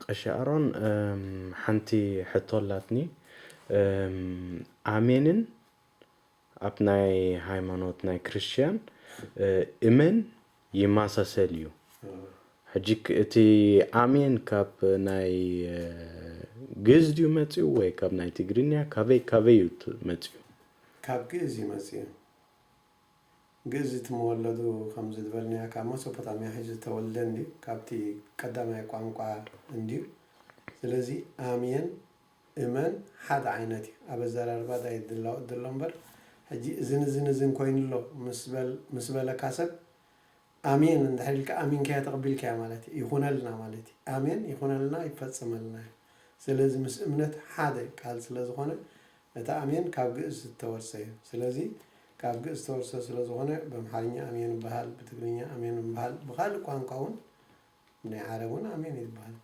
قشعرون حنتي حطولاتني آمينن أبناي هايمانوت ناي كريستيان إمن يماسا سليو حجيك إتي آمين كاب ناي جزديو متيو وي كاب ناي تيغرينيا كافيوت متيو كاب جزي متيو جزت مولدو خمس دبلنيا كاب مسوبطاميا حيز تولدني كابتي قدامي قانقا انديو ስለዚህ አሜን እመን ሓደ ዓይነት ኣብ ዘራርባ ዳይ ድለምበር ሕጂ እዝን ኮይኑሎ ምስ በለካ ሰብ አሜን እንድሕልካ አሜን ከያ ተቀቢልካ ማለት ይኹነልና ማለት አሜን ይኹነልና ይፈጽመልና ስለዚህ ምስ እምነት ሓደ ቃል ስለዝኾነ እታ አሜን ካብ ግእዝ ዝተወርሰ እዩ ስለዚህ ካብ ግእዝ ዝተወርሰ ስለዝኾነ በአምሓርኛ አሜን ይበሃል በትግርኛ አሜን ይበሃል በካል ቋንቋውን ናይ ዓረቡን አሜን ይበሃል